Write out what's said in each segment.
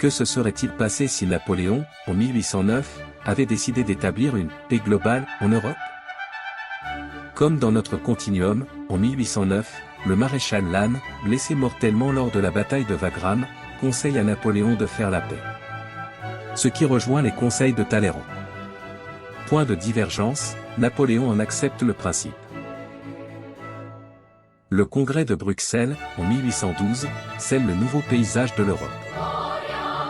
Que se serait-il passé si Napoléon, en 1809, avait décidé d'établir une paix globale en Europe? Comme dans notre continuum, en 1809, le maréchal Lannes, blessé mortellement lors de la bataille de Wagram, conseille à Napoléon de faire la paix. Ce qui rejoint les conseils de Talleyrand. Point de divergence, Napoléon en accepte le principe. Le Congrès de Bruxelles, en 1812, scelle le nouveau paysage de l'Europe.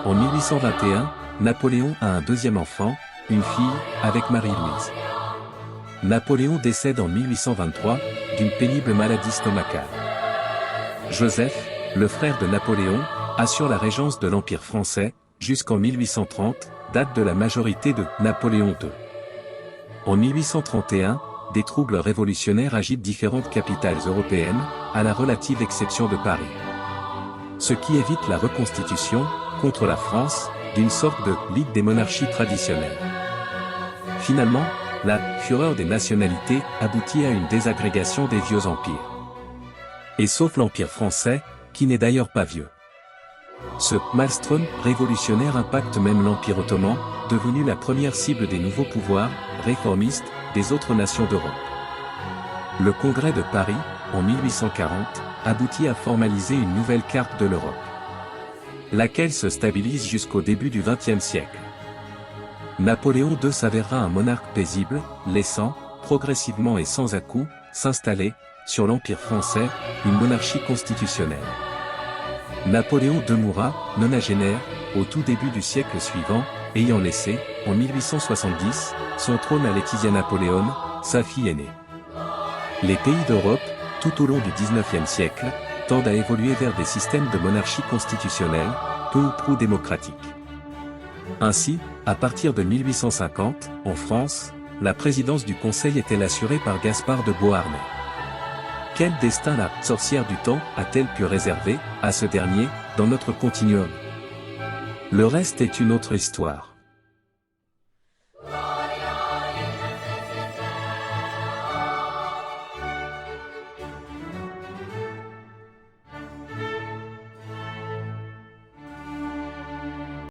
En 1821, Napoléon a un deuxième enfant, une fille, avec Marie-Louise. Napoléon décède en 1823, d'une pénible maladie stomacale. Joseph, le frère de Napoléon, assure la régence de l'Empire français, jusqu'en 1830, date de la majorité de Napoléon II. En 1831, des troubles révolutionnaires agitent différentes capitales européennes, à la relative exception de Paris. Ce qui évite la reconstitution, contre la France, d'une sorte de Ligue des monarchies traditionnelles. Finalement, la fureur des nationalités aboutit à une désagrégation des vieux empires. Et sauf l'Empire français, qui n'est d'ailleurs pas vieux. Ce maelstrom révolutionnaire impacte même l'Empire ottoman, devenu la première cible des nouveaux pouvoirs réformistes des autres nations d'Europe. Le Congrès de Paris, en 1840, aboutit à formaliser une nouvelle carte de l'Europe, laquelle se stabilise jusqu'au début du XXe siècle. Napoléon II s'avérera un monarque paisible, laissant, progressivement et sans à-coups, s'installer, sur l'Empire français, une monarchie constitutionnelle. Napoléon II mourra, nonagénaire, au tout début du siècle suivant, ayant laissé, en 1870, son trône à Laetitia Napoléon, sa fille aînée. Les pays d'Europe, tout au long du XIXe siècle, tendent à évoluer vers des systèmes de monarchie constitutionnelle, peu ou prou démocratiques. Ainsi, à partir de 1850, en France, la présidence du Conseil était assurée par Gaspard de Beauharnais. Quel destin la sorcière du temps a-t-elle pu réserver à ce dernier, dans notre continuum? Le reste est une autre histoire.